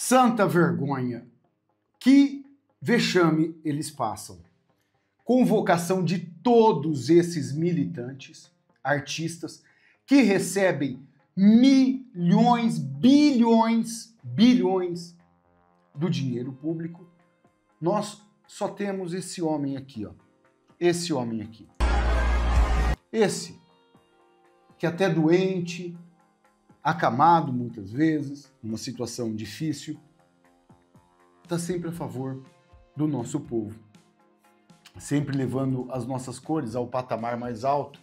Santa vergonha! Que vexame eles passam. Convocação de todos esses militantes, artistas, que recebem milhões, bilhões do dinheiro público. Nós só temos esse homem aqui, ó. Esse homem aqui. Esse, que é até doente, acamado muitas vezes, numa situação difícil, está sempre a favor do nosso povo, sempre levando as nossas cores ao patamar mais alto,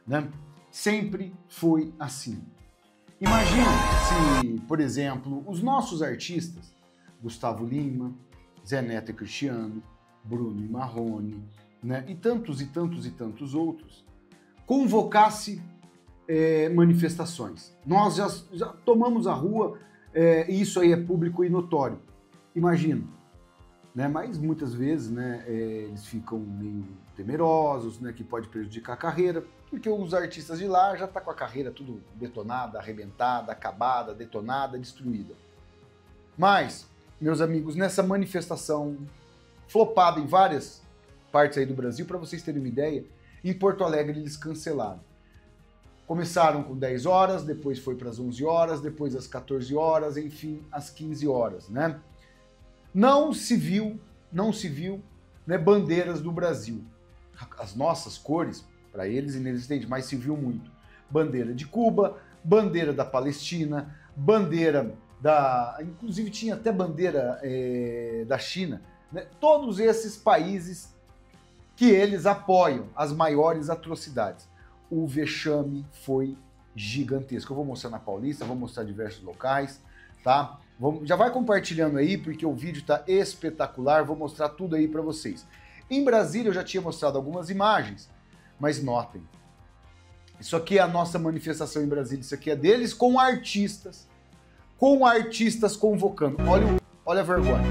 né? Sempre foi assim. Imagina se, por exemplo, os nossos artistas, Gustavo Lima, Zé Neto e Cristiano, Bruno e Marrone, né? E tantos outros, convocasse manifestações. Nós já tomamos a rua, e isso aí é público e notório. Imagina, né? Mas muitas vezes, né, eles ficam meio temerosos, né, que pode prejudicar a carreira, porque os artistas de lá já estão com a carreira tudo detonada, arrebentada, acabada, detonada, destruída. Mas, meus amigos, nessa manifestação flopada em várias partes aí do Brasil, para vocês terem uma ideia, em Porto Alegre eles cancelaram. Começaram com 10 horas, depois foi para as 11 horas, depois às 14 horas, enfim, às 15 horas, né? Não se viu, né, bandeiras do Brasil. As nossas cores, para eles, inexistente, mas se viu muito. Bandeira de Cuba, bandeira da Palestina, bandeira da... Inclusive tinha até bandeira da China, né? Todos esses países que eles apoiam as maiores atrocidades. O vexame foi gigantesco. Eu vou mostrar na Paulista, vou mostrar diversos locais, tá? Já vai compartilhando aí, porque o vídeo tá espetacular, vou mostrar tudo aí para vocês. Em Brasília eu já tinha mostrado algumas imagens, mas notem, isso aqui é a nossa manifestação em Brasília, isso aqui é deles com artistas convocando. Olha a vergonha,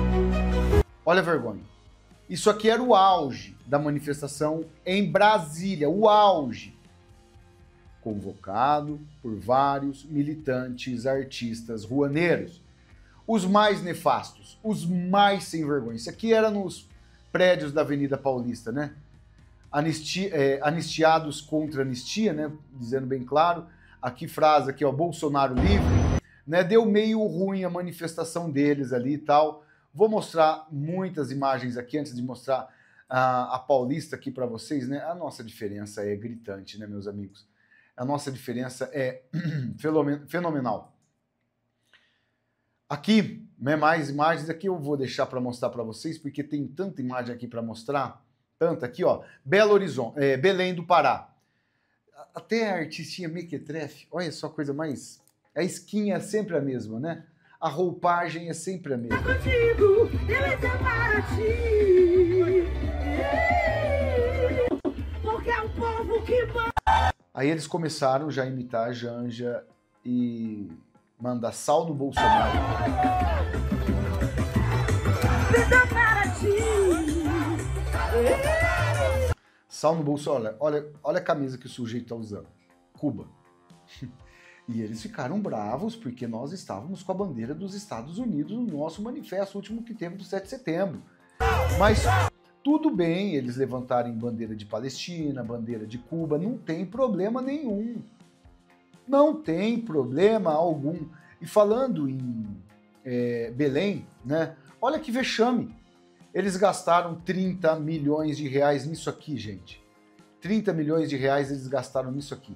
olha a vergonha. Isso aqui era o auge da manifestação em Brasília, o auge. Convocado por vários militantes, artistas, ruaneiros. Os mais nefastos, os mais sem vergonha. Isso aqui era nos prédios da Avenida Paulista, né? Anistiados contra anistia, né? Dizendo bem claro. Aqui frase aqui, ó, Bolsonaro livre, né? Deu meio ruim a manifestação deles ali e tal. Vou mostrar muitas imagens aqui antes de mostrar a Paulista aqui para vocês, né? A nossa diferença é gritante, né, meus amigos? A nossa diferença é fenomenal. Aqui, né, mais imagens aqui eu vou deixar para mostrar para vocês, porque tem tanta imagem aqui para mostrar, tanta aqui, ó, Belo Horizonte, Belém do Pará. Até a artistinha mequetrefe, olha só a coisa mais... A skin é sempre a mesma, né? A roupagem é sempre a mesma. Porque é o povo que... Aí eles começaram já a imitar a Janja e mandar sal no Bolsonaro. Sal no Bolsonaro. Olha a camisa que o sujeito está usando. Cuba. E eles ficaram bravos porque nós estávamos com a bandeira dos Estados Unidos no nosso manifesto último que teve do 7 de setembro. Mas... tudo bem eles levantarem bandeira de Palestina, bandeira de Cuba, não tem problema nenhum. Não tem problema algum. E falando em Belém, né? Olha que vexame. Eles gastaram 30 milhões de reais nisso aqui, gente. 30 milhões de reais eles gastaram nisso aqui.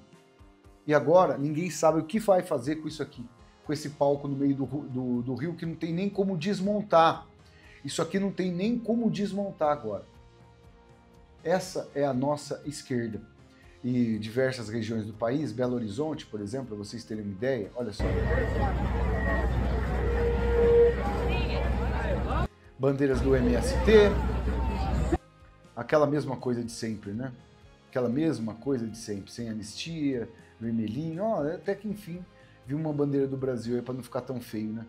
E agora ninguém sabe o que vai fazer com isso aqui. Com esse palco no meio do rio que não tem nem como desmontar. Isso aqui não tem nem como desmontar agora. Essa é a nossa esquerda. E diversas regiões do país, Belo Horizonte, por exemplo, para vocês terem uma ideia, olha só. Bandeiras do MST. Aquela mesma coisa de sempre, né? Aquela mesma coisa de sempre, sem anistia, vermelhinho. Até que enfim, vi uma bandeira do Brasil aí para não ficar tão feio, né?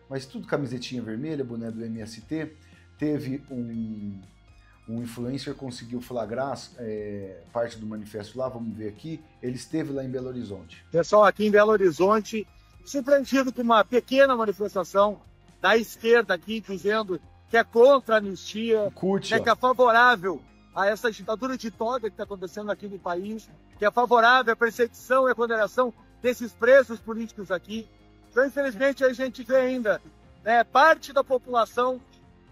Mas tudo camisetinha vermelha, boné do MST. Teve um influencer, conseguiu flagrar parte do manifesto lá, vamos ver aqui. Ele esteve lá em Belo Horizonte. Pessoal aqui em Belo Horizonte, surpreendido com uma pequena manifestação da esquerda aqui dizendo que é contra a anistia, que é favorável a essa ditadura de toga que está acontecendo aqui no país, que é favorável à perseguição e à condenação desses presos políticos aqui. Então, infelizmente, a gente vê ainda parte da população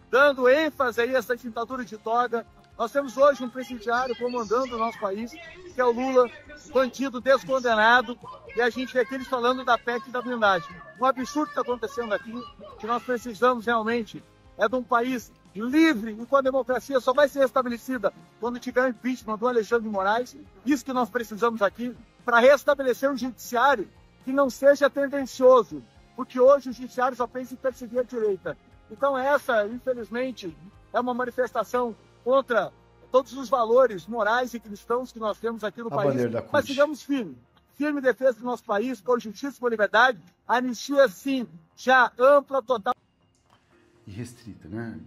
dando ênfase aí a essa ditadura de toga. Nós temos hoje um presidiário comandando o nosso país, que é o Lula, bandido descondenado, e a gente vê aqui eles falando da PEC da blindagem. Um absurdo que está acontecendo aqui, que nós precisamos realmente de um país livre e com a democracia só vai ser restabelecida quando tiver o impeachment do Alexandre de Moraes. Isso que nós precisamos aqui para restabelecer um judiciário que não seja tendencioso, porque hoje o judiciário só pensa em perseguir a direita. Então essa, infelizmente, é uma manifestação contra todos os valores morais e cristãos que nós temos aqui no país. Mas sigamos firme defesa do nosso país, por justiça e por liberdade. A anistia, sim, já ampla, total. E restrita, né?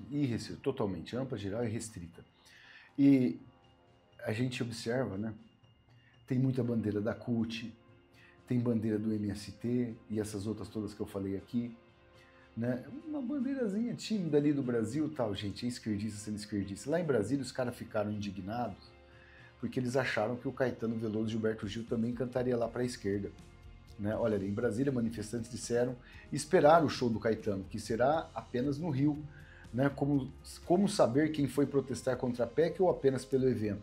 Totalmente ampla, geral e restrita. E a gente observa, né? Tem muita bandeira da CUT, tem bandeira do MST e essas outras todas que eu falei aqui, né? Uma bandeirazinha tímida ali do Brasil, tal, gente, é esquerdista sendo esquerdista. Lá em Brasília os caras ficaram indignados porque eles acharam que o Caetano Veloso e Gilberto Gil também cantaria lá para a esquerda. Né? Olha, em Brasília, manifestantes disseram esperar o show do Caetano, que será apenas no Rio. Né? Como saber quem foi protestar contra a PEC ou apenas pelo evento?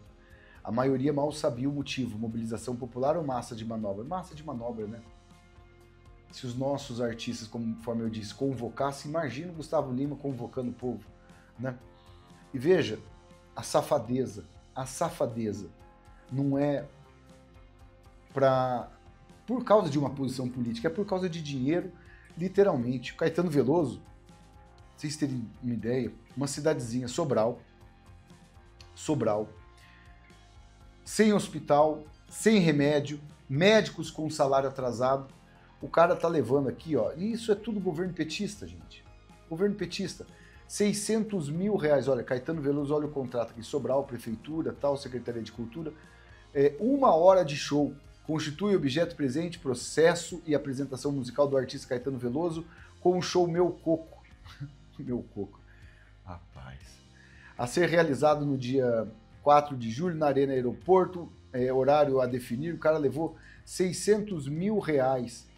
A maioria mal sabia o motivo, mobilização popular ou massa de manobra? Massa de manobra, né? Se os nossos artistas, conforme eu disse, convocassem, imagina o Gustavo Lima convocando o povo. Né? E veja, a safadeza não é por causa de uma posição política, é por causa de dinheiro, literalmente. O Caetano Veloso, pra vocês terem uma ideia, uma cidadezinha, Sobral, sem hospital, sem remédio, médicos com salário atrasado, o cara tá levando aqui, ó, e isso é tudo governo petista, gente. Governo petista. 600 mil reais, olha, Caetano Veloso, olha o contrato aqui, Sobral, Prefeitura, tal, Secretaria de Cultura, 1 hora de show, constitui objeto presente, processo e apresentação musical do artista Caetano Veloso com o show Meu Coco. Meu Coco, rapaz. A ser realizado no dia 4 de julho na Arena Aeroporto, horário a definir, o cara levou 600 mil reais,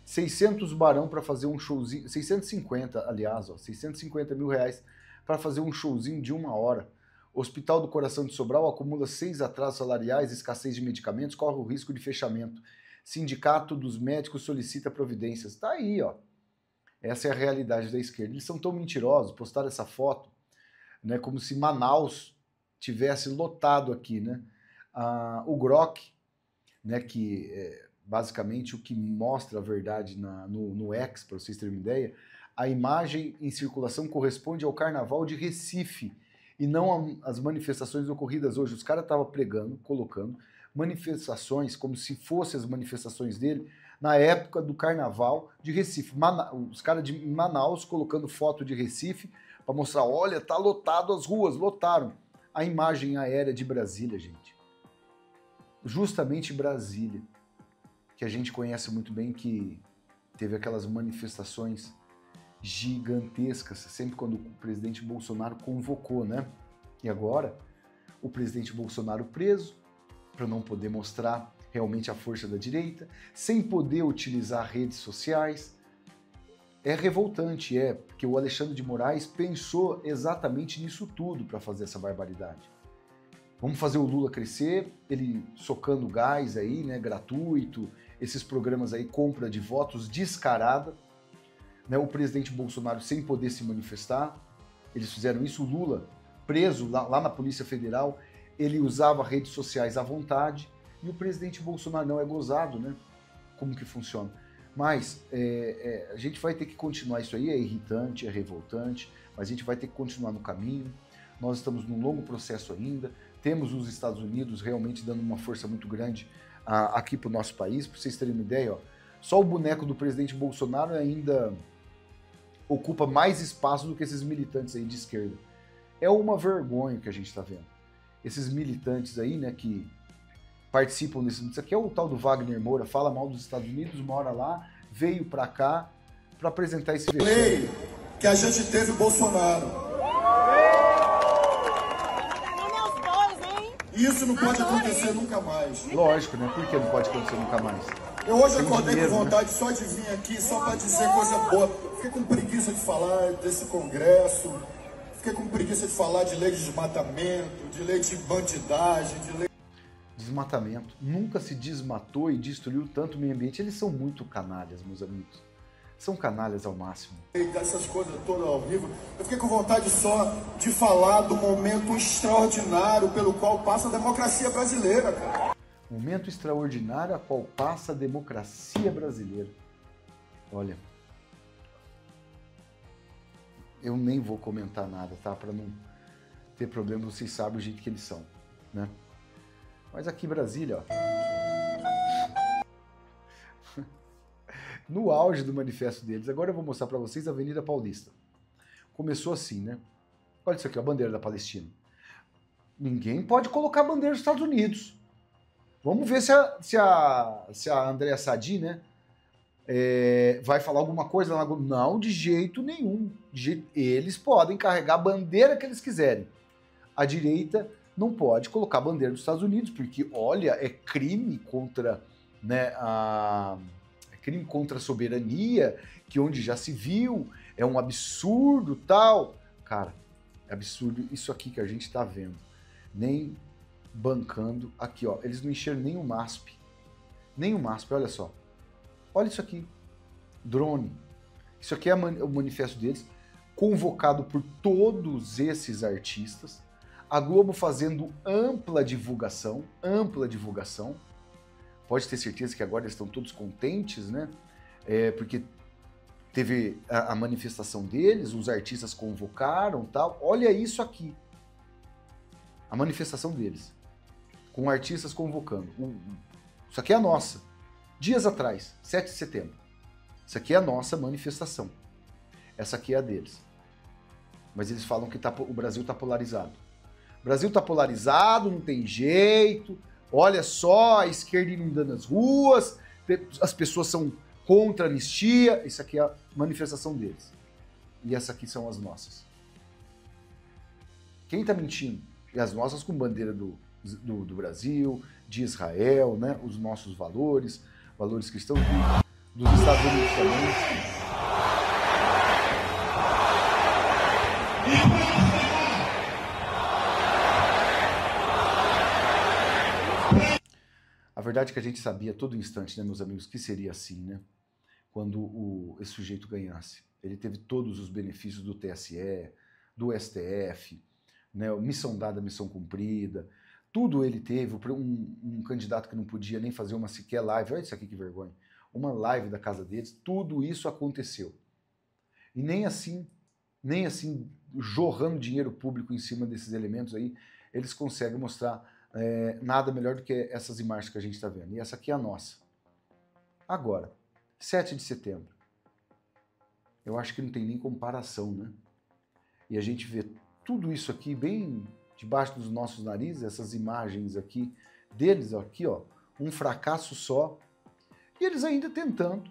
600 barão para fazer um showzinho, 650, aliás, ó, 650 mil reais para fazer um showzinho de 1 hora. Hospital do Coração de Sobral acumula 6 atrasos salariais, escassez de medicamentos, corre o risco de fechamento. Sindicato dos médicos solicita providências. Tá aí, ó. Essa é a realidade da esquerda. Eles são tão mentirosos, postaram essa foto, né, como se Manaus tivesse lotado aqui, né? O Grok, né, que basicamente o que mostra a verdade no X, para vocês terem uma ideia, a imagem em circulação corresponde ao Carnaval de Recife e não às manifestações ocorridas hoje. Os caras estavam pregando, colocando manifestações como se fossem as manifestações dele na época do Carnaval de Recife. Os caras de Manaus colocando foto de Recife para mostrar, olha, tá lotado as ruas, lotaram. A imagem aérea de Brasília, gente. Justamente Brasília, que a gente conhece muito bem, que teve aquelas manifestações gigantescas, sempre quando o presidente Bolsonaro convocou, né? E agora, o presidente Bolsonaro preso, para não poder mostrar realmente a força da direita, sem poder utilizar redes sociais. É revoltante, porque o Alexandre de Moraes pensou exatamente nisso tudo para fazer essa barbaridade. Vamos fazer o Lula crescer, ele socando gás aí, né, gratuito, esses programas aí, compra de votos descarada, né, o presidente Bolsonaro sem poder se manifestar, eles fizeram isso, o Lula preso lá na Polícia Federal, ele usava redes sociais à vontade, e o presidente Bolsonaro não é gozado, né, como que funciona. Mas a gente vai ter que continuar isso aí, é irritante, é revoltante, mas a gente vai ter que continuar no caminho, nós estamos num longo processo ainda, temos os Estados Unidos realmente dando uma força muito grande aqui para o nosso país. Para vocês terem uma ideia, ó, só o boneco do presidente Bolsonaro ainda ocupa mais espaço do que esses militantes aí de esquerda. É uma vergonha que a gente está vendo. Esses militantes aí, né, que participam desse... Isso aqui é o tal do Wagner Moura, fala mal dos Estados Unidos, mora lá, veio para cá para apresentar esse vexame. que a gente teve o Bolsonaro. Isso não pode acontecer nunca mais. Lógico, né? Por que não pode acontecer nunca mais? Eu hoje acordei com vontade só de vir aqui, só para dizer coisa boa. Fiquei com preguiça de falar desse congresso, fiquei com preguiça de falar de lei de desmatamento, de lei de bandidagem, de lei... Desmatamento. Nunca se desmatou e destruiu tanto o meio ambiente. Eles são muito canalhas, meus amigos. São canalhas ao máximo. Dessas coisas todas horríveis. Eu fiquei com vontade só de falar do momento extraordinário pelo qual passa a democracia brasileira, cara. Momento extraordinário a qual passa a democracia brasileira. Olha, eu nem vou comentar nada, tá? Para não ter problema, vocês sabem o jeito que eles são, né? Mas aqui em Brasília, ó. No auge do manifesto deles, agora eu vou mostrar para vocês a Avenida Paulista. Começou assim, né? Olha isso aqui, a bandeira da Palestina. Ninguém pode colocar a bandeira dos Estados Unidos. Vamos ver se a Andréa Sadi, né, vai falar alguma coisa lá. Não, de jeito nenhum. Eles podem carregar a bandeira que eles quiserem. A direita não pode colocar a bandeira dos Estados Unidos, porque, olha, é crime contra, né, crime contra a soberania, que onde já se viu, é um absurdo, tal. Cara, é absurdo isso aqui que a gente tá vendo. Nem bancando, aqui ó, eles não encheram nem o MASP. Nem o MASP, olha só. Olha isso aqui, drone. Isso aqui é o manifesto deles, convocado por todos esses artistas. A Globo fazendo ampla divulgação. Pode ter certeza que agora eles estão todos contentes, né? Porque teve a manifestação deles, os artistas convocaram, tal. Olha isso aqui. A manifestação deles. Com artistas convocando. Isso aqui é a nossa. Dias atrás, 7 de setembro. Isso aqui é a nossa manifestação. Essa aqui é a deles. Mas eles falam que o Brasil está polarizado. O Brasil está polarizado, não tem jeito. Olha só, a esquerda inundando as ruas, as pessoas são contra a anistia. Isso aqui é a manifestação deles. E essa aqui são as nossas. Quem está mentindo? E as nossas com bandeira do Brasil, de Israel, né? Os nossos valores cristãos dos Estados Unidos também. A verdade é que a gente sabia a todo instante, né, meus amigos, que seria assim, né? Quando esse sujeito ganhasse. Ele teve todos os benefícios do TSE, do STF, né, missão dada, missão cumprida, tudo ele teve. Um candidato que não podia nem fazer uma sequer live, olha isso aqui que vergonha, uma live da casa deles, tudo isso aconteceu. E nem assim, jorrando dinheiro público em cima desses elementos aí, eles conseguem mostrar nada melhor do que essas imagens que a gente está vendo. E essa aqui é a nossa. Agora, 7 de setembro. Eu acho que não tem nem comparação, né? E a gente vê tudo isso aqui bem debaixo dos nossos narizes, essas imagens aqui deles, aqui, ó, um fracasso só. E eles ainda tentando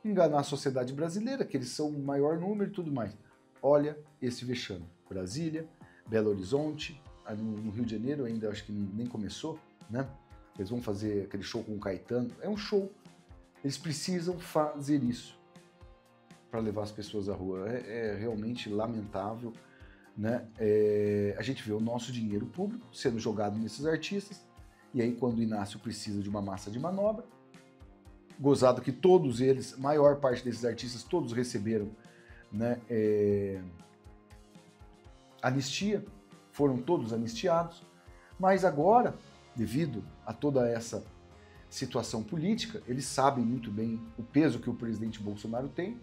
enganar a sociedade brasileira, que eles são o maior número e tudo mais. Olha esse vexame. Brasília, Belo Horizonte, no Rio de Janeiro ainda acho que nem começou, né? Eles vão fazer aquele show com o Caetano. É um show. Eles precisam fazer isso para levar as pessoas à rua. É realmente lamentável, né? A gente vê o nosso dinheiro público sendo jogado nesses artistas, e aí quando o Inácio precisa de uma massa de manobra, gozado que todos eles, maior parte desses artistas, todos receberam, né, anistia, foram todos anistiados, mas agora, devido a toda essa situação política, eles sabem muito bem o peso que o presidente Bolsonaro tem.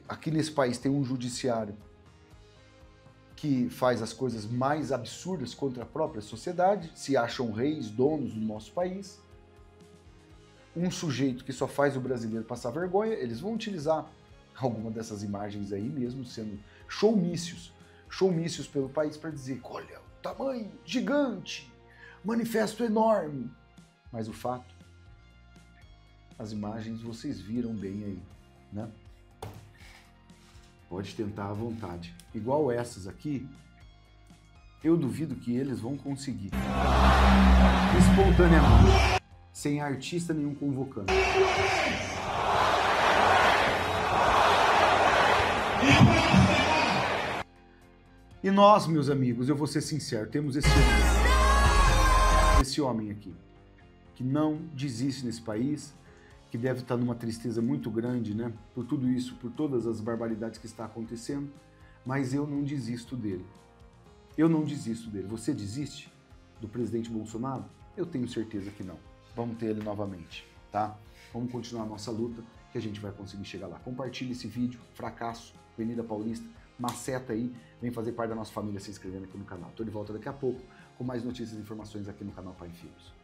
Aqui nesse país tem um judiciário que faz as coisas mais absurdas contra a própria sociedade, se acham reis, donos do nosso país. Um sujeito que só faz o brasileiro passar vergonha, eles vão utilizar alguma dessas imagens aí mesmo, sendo showmícios pelo país para dizer, olha, o tamanho gigante, manifesto enorme. Mas o fato, as imagens vocês viram bem aí, né? Pode tentar à vontade. Igual essas aqui, eu duvido que eles vão conseguir. Espontaneamente, sem artista nenhum convocando. E nós, meus amigos, eu vou ser sincero, temos esse homem aqui, que não desiste nesse país, que deve estar numa tristeza muito grande, né? Por tudo isso, por todas as barbaridades que está acontecendo, mas eu não desisto dele. Eu não desisto dele. Você desiste do presidente Bolsonaro? Eu tenho certeza que não. Vamos ter ele novamente, tá? Vamos continuar a nossa luta, que a gente vai conseguir chegar lá. Compartilhe esse vídeo, fracasso, Avenida Paulista, maceta aí, vem fazer parte da nossa família se inscrevendo aqui no canal. Tô de volta daqui a pouco com mais notícias e informações aqui no canal Pai Filhos.